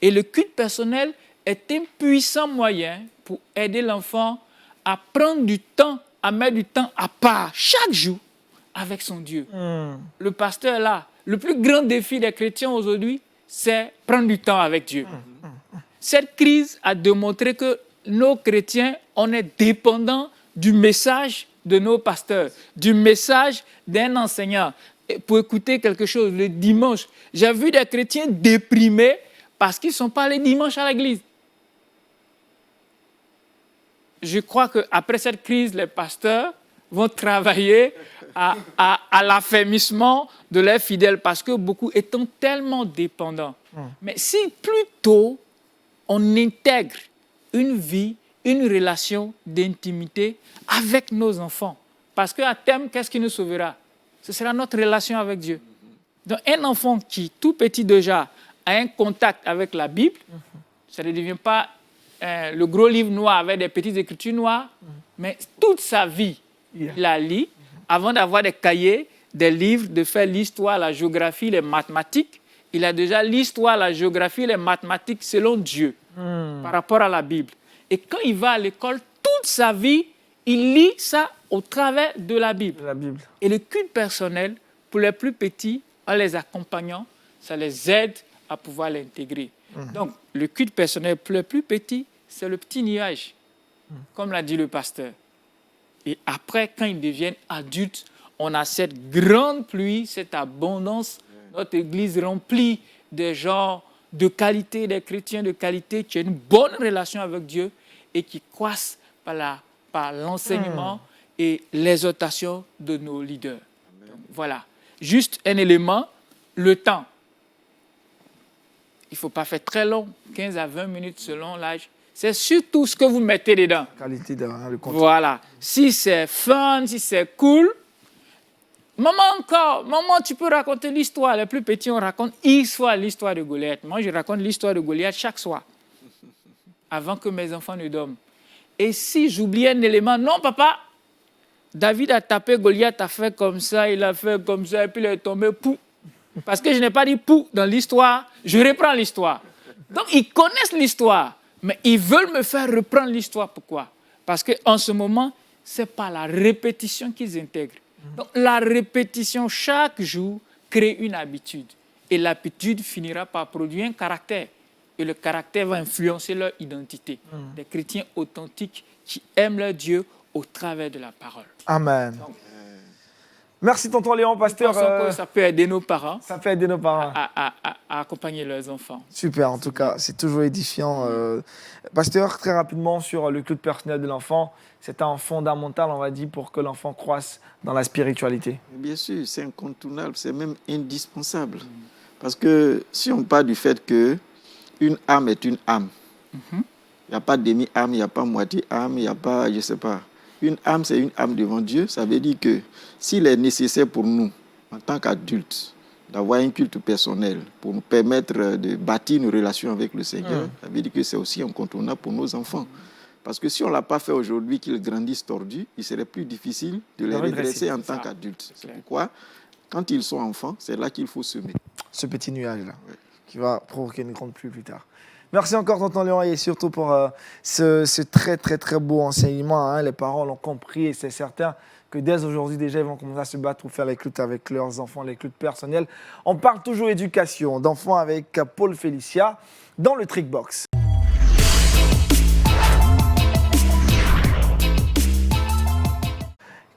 Et le culte personnel est un puissant moyen pour aider l'enfant à prendre du temps, à mettre du temps à part chaque jour avec son Dieu. Le pasteur là, le plus grand défi des chrétiens aujourd'hui, c'est prendre du temps avec Dieu. Cette crise a démontré que nos chrétiens, on est dépendants du message de nos pasteurs, du message d'un enseignant. Et pour écouter quelque chose le dimanche, j'ai vu des chrétiens déprimés parce qu'ils ne sont pas allés dimanche à l'église. Je crois qu'après cette crise, les pasteurs vont travailler à l'affermissement de leurs fidèles parce que beaucoup étant tellement dépendants. Mais si plutôt on intègre une vie, une relation d'intimité avec nos enfants, parce qu'à terme, qu'est-ce qui nous sauvera? Ce sera notre relation avec Dieu. Donc un enfant qui, tout petit déjà, a un contact avec la Bible, ça ne devient pas le gros livre noir avec des petites écritures noires, mais toute sa vie, il la lit avant d'avoir des cahiers, des livres, de faire l'histoire, la géographie, les mathématiques. Il a déjà l'histoire, la géographie, les mathématiques selon Dieu par rapport à la Bible. Et quand il va à l'école, toute sa vie, il lit ça au travers de la Bible. Et le culte personnel, pour les plus petits, en les accompagnant, ça les aide à pouvoir l'intégrer. Donc, le culte personnel pour les plus petits, c'est le petit nuage, comme l'a dit le pasteur. Et après, quand ils deviennent adultes, on a cette grande pluie, cette abondance. Notre église remplie des gens de qualité, des chrétiens de qualité qui ont une bonne relation avec Dieu et qui croissent par l'enseignement et l'exhortation de nos leaders. Donc, voilà. Juste un élément, le temps. Il ne faut pas faire très long, 15 à 20 minutes selon l'âge. C'est surtout ce que vous mettez dedans. Qualité de le contenu. Voilà. Si c'est fun, si c'est cool. Maman, tu peux raconter l'histoire. Les plus petits, on raconte X fois l'histoire de Goliath. Moi, je raconte l'histoire de Goliath chaque soir, avant que mes enfants ne dorment. Et si j'oublie un élément, non, papa, David a tapé, Goliath a fait comme ça, il a fait comme ça, et puis il est tombé, pou. Parce que je n'ai pas dit pou dans l'histoire, je reprends l'histoire. Donc, ils connaissent l'histoire, mais ils veulent me faire reprendre l'histoire. Pourquoi? Parce qu'en ce moment, ce n'est pas la répétition qu'ils intègrent. Donc, la répétition, chaque jour, crée une habitude. Et l'habitude finira par produire un caractère. Et le caractère va influencer leur identité. Des chrétiens authentiques qui aiment leur Dieu au travers de la parole. Amen. Merci, tonton Léon, pasteur. Je pense que ça peut aider nos parents Ça peut aider nos parents. à accompagner leurs enfants. Super, en tout cas, c'est toujours édifiant. Pasteur, très rapidement sur le culte personnel de l'enfant, c'est un fondamental, on va dire, pour que l'enfant croisse dans la spiritualité. Bien sûr, c'est incontournable, c'est même indispensable. Parce que si on part du fait qu'une âme est une âme, il n'y a pas demi-âme, il n'y a pas moitié âme, il n'y a pas, je ne sais pas. Une âme, c'est une âme devant Dieu. Ça veut dire que s'il est nécessaire pour nous, en tant qu'adultes, d'avoir un culte personnel pour nous permettre de bâtir une relation avec le Seigneur, ça veut dire que c'est aussi incontournable pour nos enfants. Parce que si on ne l'a pas fait aujourd'hui, qu'ils grandissent tordus, il serait plus difficile de les redresser en tant qu'adultes. C'est pourquoi, quand ils sont enfants, c'est là qu'il faut semer. Ce petit nuage-là, qui va provoquer une grande pluie plus tard. Merci encore, tonton Léon, et surtout pour ce très, très, très beau enseignement. Hein. Les parents l'ont compris et c'est certain que dès aujourd'hui, déjà, ils vont commencer à se battre pour faire les cultes avec leurs enfants, les cultes personnels. On parle toujours éducation d'enfants avec Paul Félicia dans le Trickbox.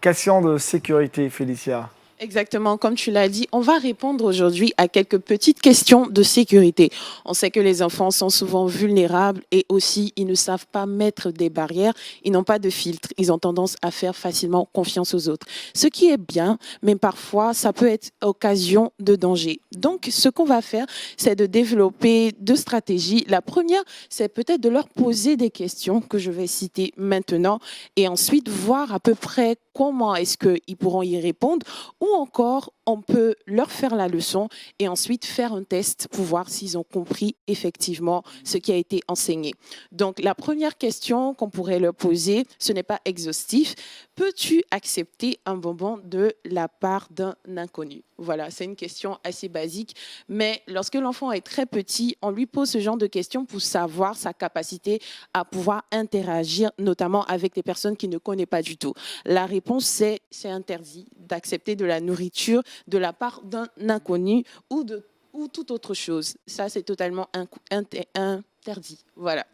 Question de sécurité, Félicia. Exactement, comme tu l'as dit, on va répondre aujourd'hui à quelques petites questions de sécurité. On sait que les enfants sont souvent vulnérables et aussi ils ne savent pas mettre des barrières, ils n'ont pas de filtre, ils ont tendance à faire facilement confiance aux autres. Ce qui est bien, mais parfois ça peut être occasion de danger. Donc ce qu'on va faire, c'est de développer deux stratégies. La première, c'est peut-être de leur poser des questions que je vais citer maintenant et ensuite voir à peu près comment est-ce qu'ils pourront y répondre. Ou encore, on peut leur faire la leçon et ensuite faire un test pour voir s'ils ont compris effectivement ce qui a été enseigné. Donc, la première question qu'on pourrait leur poser, ce n'est pas exhaustif. Peux-tu accepter un bonbon de la part d'un inconnu? Voilà, c'est une question assez basique, mais lorsque l'enfant est très petit, on lui pose ce genre de questions pour savoir sa capacité à pouvoir interagir, notamment avec des personnes qu'il ne connaît pas du tout. La réponse, c'est interdit d'accepter de la nourriture de la part d'un inconnu ou toute autre chose. Ça, c'est totalement interdit. Voilà.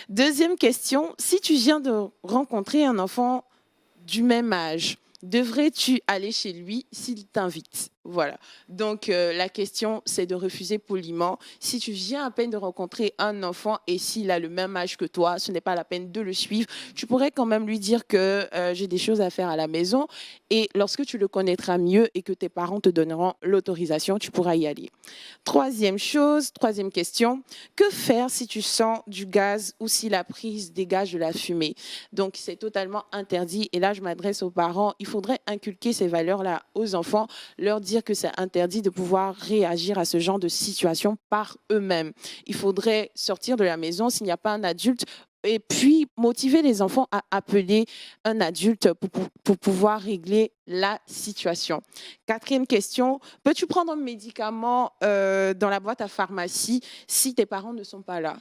Deuxième question, si tu viens de rencontrer un enfant du même âge, devrais-tu aller chez lui s'il t'invite? Voilà. Donc, la question, c'est de refuser poliment. Si tu viens à peine de rencontrer un enfant et s'il a le même âge que toi, ce n'est pas la peine de le suivre. Tu pourrais quand même lui dire que j'ai des choses à faire à la maison et lorsque tu le connaîtras mieux et que tes parents te donneront l'autorisation, tu pourras y aller. Troisième question, que faire si tu sens du gaz ou si la prise dégage de la fumée? Donc, c'est totalement interdit. Et là, je m'adresse aux parents. Il faudrait inculquer ces valeurs-là aux enfants, leur dire que c'est interdit de pouvoir réagir à ce genre de situation par eux-mêmes. Il faudrait sortir de la maison s'il n'y a pas un adulte et puis motiver les enfants à appeler un adulte pour pouvoir régler la situation. Quatrième question, peux-tu prendre un médicament dans la boîte à pharmacie si tes parents ne sont pas là?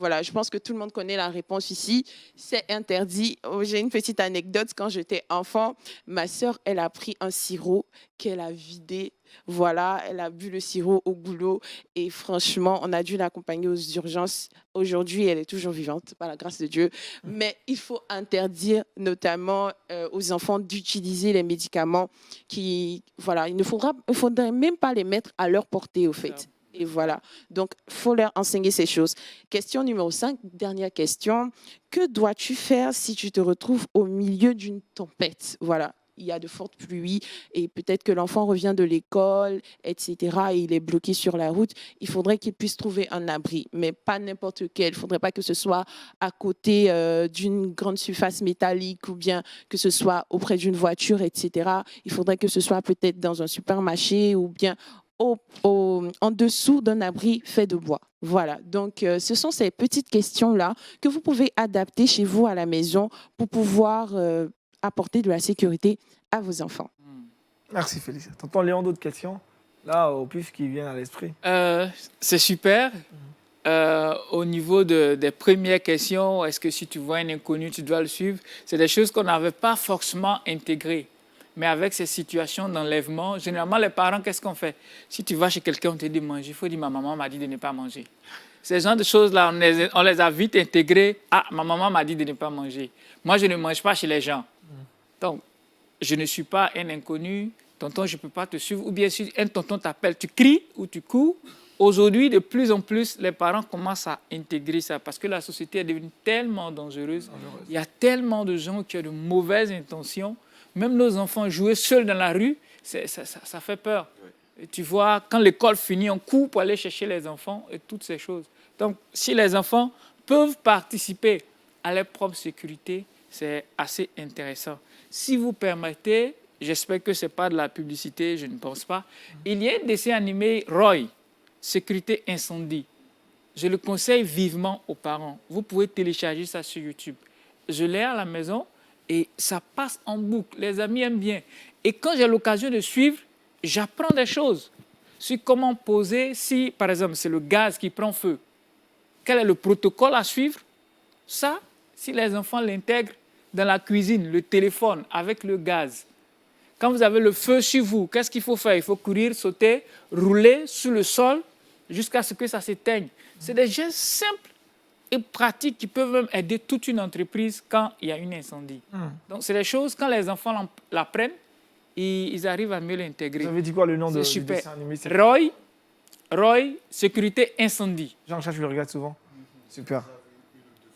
Voilà, je pense que tout le monde connaît la réponse ici. C'est interdit. J'ai une petite anecdote. Quand j'étais enfant, ma sœur, elle a pris un sirop qu'elle a vidé. Voilà, elle a bu le sirop au goulot. Et franchement, on a dû l'accompagner aux urgences. Aujourd'hui, elle est toujours vivante, par la grâce de Dieu. Mais il faut interdire notamment aux enfants d'utiliser les médicaments qui... Voilà, il ne faudrait même pas les mettre à leur portée, au fait. Et voilà, donc il faut leur enseigner ces choses. Question numéro 5, dernière question. Que dois-tu faire si tu te retrouves au milieu d'une tempête? Voilà, il y a de fortes pluies et peut-être que l'enfant revient de l'école, etc. et il est bloqué sur la route. Il faudrait qu'il puisse trouver un abri, mais pas n'importe quel. Il ne faudrait pas que ce soit à côté d'une grande surface métallique ou bien que ce soit auprès d'une voiture, etc. Il faudrait que ce soit peut-être dans un supermarché ou bien en dessous d'un abri fait de bois. Voilà, donc ce sont ces petites questions-là que vous pouvez adapter chez vous à la maison pour pouvoir apporter de la sécurité à vos enfants. Merci Félicia. Tonton Léon, d'autres questions? Là, au pif qui viennent à l'esprit. C'est super. Au niveau des premières questions, est-ce que si tu vois un inconnu, tu dois le suivre? C'est des choses qu'on n'avait pas forcément intégrées. Mais avec ces situations d'enlèvement, généralement, les parents, qu'est-ce qu'on fait? Si tu vas chez quelqu'un, on te dit de manger, il faut dire ma maman m'a dit de ne pas manger. Ces genres de choses-là, on les a vite intégrées. Ah, ma maman m'a dit de ne pas manger. Moi, je ne mange pas chez les gens. Donc, je ne suis pas un inconnu. Tonton, je ne peux pas te suivre. Ou bien si un tonton t'appelle, tu cries ou tu cours. Aujourd'hui, de plus en plus, les parents commencent à intégrer ça parce que la société est devenue tellement dangereuse. Il y a tellement de gens qui ont de mauvaises intentions. Même nos enfants jouer seuls dans la rue, ça fait peur. Et tu vois, quand l'école finit, on court pour aller chercher les enfants et toutes ces choses. Donc, si les enfants peuvent participer à leur propre sécurité, c'est assez intéressant. Si vous permettez, j'espère que ce n'est pas de la publicité, je ne pense pas. Il y a un dessin animé Roy, Sécurité incendie. Je le conseille vivement aux parents. Vous pouvez télécharger ça sur YouTube. Je l'ai à la maison et ça passe en boucle. Les amis aiment bien. Et quand j'ai l'occasion de suivre, j'apprends des choses sur comment poser si, par exemple, c'est le gaz qui prend feu. Quel est le protocole à suivre? Ça, si les enfants l'intègrent dans la cuisine, le téléphone avec le gaz. Quand vous avez le feu sur vous, qu'est-ce qu'il faut faire? Il faut courir, sauter, rouler sur le sol jusqu'à ce que ça s'éteigne. C'est des gestes simples et pratiques qui peuvent même aider toute une entreprise quand il y a un incendie. Donc, c'est des choses, quand les enfants l'apprennent, ils arrivent à mieux l'intégrer. Vous avez dit quoi le nom du super. dessin animé? Roy, Sécurité incendie. Jean-Charles, je le regarde souvent. Super.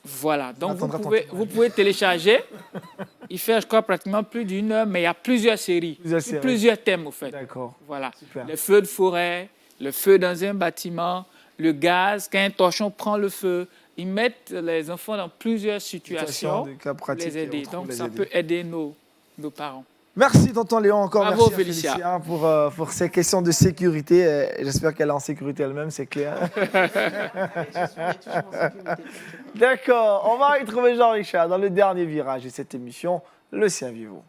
Voilà, donc Attendra vous pouvez télécharger. Il fait, je crois, pratiquement plus d'une heure, mais il y a plusieurs séries. Plusieurs thèmes, au fait. D'accord. Voilà. Super. Le feu de forêt, le feu dans un bâtiment, le gaz, quand un torchon prend le feu. Ils mettent les enfants dans plusieurs situations Des cas pratiques les aider. et autres, Donc, les ça aider. peut aider nos parents. Merci, tonton Léon, encore. Bravo, merci Félicia. à Félicia pour ces questions de sécurité. J'espère qu'elle est en sécurité elle-même, c'est clair. D'accord, on va retrouver Jean-Richard dans le dernier virage de cette émission, le Serviez-vous.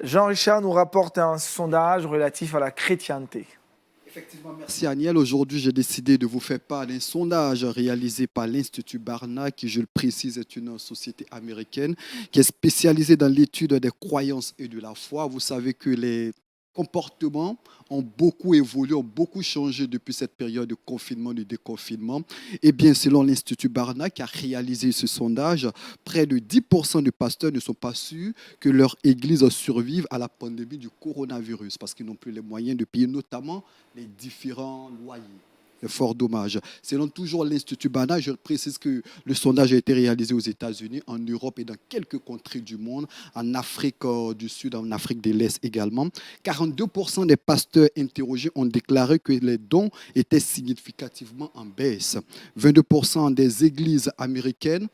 Jean-Richard nous rapporte un sondage relatif à la chrétienté. Effectivement, merci Aniel. Aujourd'hui, j'ai décidé de vous faire part d'un sondage réalisé par l'Institut Barna, qui, je le précise, est une société américaine qui est spécialisée dans l'étude des croyances et de la foi. Vous savez que les comportements ont beaucoup évolué, ont beaucoup changé depuis cette période de confinement, de déconfinement. Et bien, selon l'Institut Barna qui a réalisé ce sondage, près de 10% de pasteurs ne sont pas sûrs que leur église survive à la pandémie du coronavirus parce qu'ils n'ont plus les moyens de payer notamment les différents loyers. C'est fort dommage. Selon toujours l'Institut Barna, je précise que le sondage a été réalisé aux États-Unis, en Europe et dans quelques contrées du monde, en Afrique du Sud, en Afrique de l'Est également. 42% des pasteurs interrogés ont déclaré que les dons étaient significativement en baisse. 22% des églises américaines,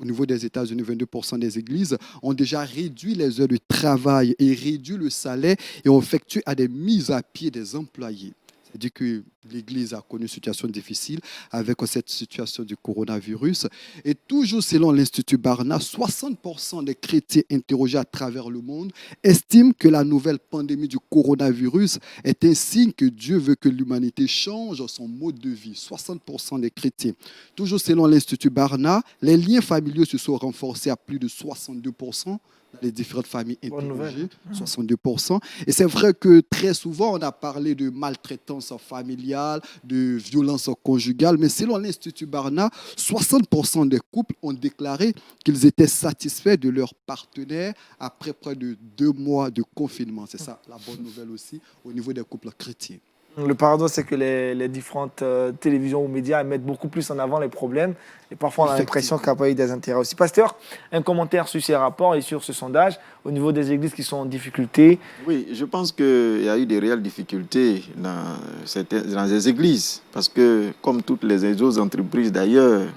au niveau des États-Unis, 22% des églises ont déjà réduit les heures de travail et réduit le salaire et ont effectué à des mises à pied des employés. C'est-à-dire que l'Église a connu une situation difficile avec cette situation du coronavirus. Et toujours selon l'Institut Barna, 60% des chrétiens interrogés à travers le monde estiment que la nouvelle pandémie du coronavirus est un signe que Dieu veut que l'humanité change son mode de vie. 60% des chrétiens. Toujours selon l'Institut Barna, les liens familiaux se sont renforcés à plus de 62%. Dans les différentes familles interrogées, 62%. Et c'est vrai que très souvent, on a parlé de maltraitance familiale, de violence conjugale, mais selon l'Institut Barna, 60% des couples ont déclaré qu'ils étaient satisfaits de leur partenaire après près de 2 mois de confinement. C'est ça la bonne nouvelle aussi au niveau des couples chrétiens. Le paradoxe, c'est que les différentes télévisions ou médias mettent beaucoup plus en avant les problèmes. Et parfois, on a l'impression qu'il n'y a pas eu des intérêts aussi. Pasteur, un commentaire sur ces rapports et sur ce sondage au niveau des églises qui sont en difficulté. Oui, je pense qu'il y a eu des réelles difficultés dans les églises. Parce que, comme toutes les autres entreprises d'ailleurs,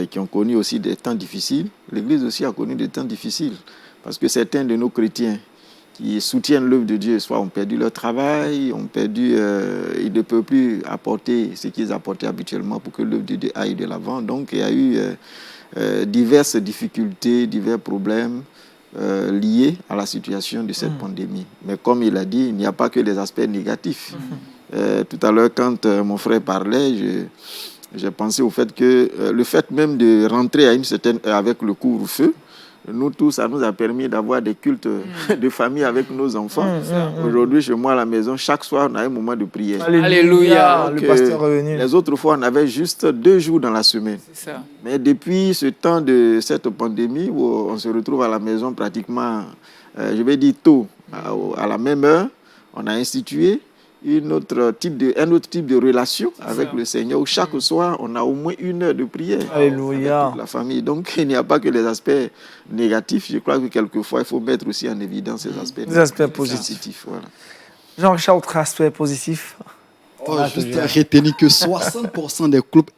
qui ont connu aussi des temps difficiles, l'Église aussi a connu des temps difficiles. Parce que certains de nos chrétiens qui soutiennent l'œuvre de Dieu, soit ont perdu leur travail, ils ne peuvent plus apporter ce qu'ils apportaient habituellement pour que l'œuvre de Dieu aille de l'avant. Donc il y a eu diverses difficultés, divers problèmes liés à la situation de cette pandémie. Mais comme il a dit, il n'y a pas que les aspects négatifs. Tout à l'heure, quand mon frère parlait, j'ai pensé au fait que le fait même de rentrer à une certaine heure avec le couvre-feu, nous tous, ça nous a permis d'avoir des cultes de famille avec nos enfants. Aujourd'hui, chez moi à la maison, chaque soir, on a un moment de prière. Alléluia. Le pasteur est revenu. Les autres fois, on avait juste 2 jours dans la semaine. C'est ça. Mais depuis ce temps de cette pandémie, où on se retrouve à la maison pratiquement, je vais dire tôt, à la même heure, on a institué un autre type de relation avec le Seigneur, où chaque soir, on a au moins 1 heure de prière Alléluia. avec toute la famille. Donc, il n'y a pas que les aspects négatifs. Je crois que quelquefois, il faut mettre aussi en évidence ces aspects Des aspects positifs. Voilà. Jean-Richard, autre aspect positif. Juste retenir que 60% des clubs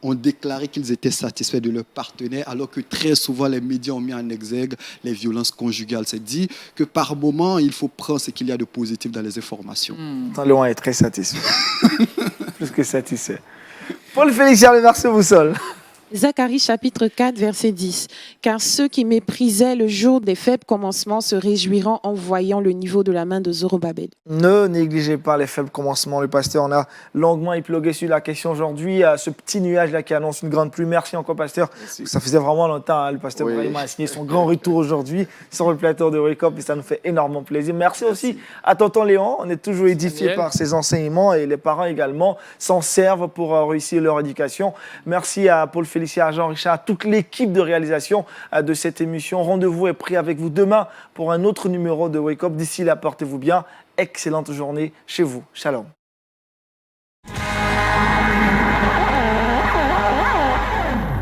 ont déclaré qu'ils étaient satisfaits de leur partenaire, alors que très souvent les médias ont mis en exergue les violences conjugales. C'est dit que par moment, il faut prendre ce qu'il y a de positif dans les informations. Léon est très satisfait. Plus que satisfait. Paul Félix Charles, merci Boussole. Zacharie chapitre 4, verset 10. Car ceux qui méprisaient le jour des faibles commencements se réjouiront en voyant le niveau de la main de Zorobabel. Ne négligez pas les faibles commencements. Le pasteur en a longuement épilogué sur la question aujourd'hui. Ce petit nuage-là qui annonce une grande pluie. Merci encore, pasteur. Merci. Ça faisait vraiment longtemps. Hein. Le pasteur Brahim a signé son grand retour aujourd'hui sur le plateau de Wake Up et ça nous fait énormément plaisir. Merci aussi à tonton Léon. On est toujours édifié par ses enseignements et les parents également s'en servent pour réussir leur éducation. Merci à Paul Félix, à Jean-Richard, à toute l'équipe de réalisation de cette émission. Rendez-vous est pris avec vous demain pour un autre numéro de Wake Up. D'ici là, portez-vous bien. Excellente journée chez vous. Shalom.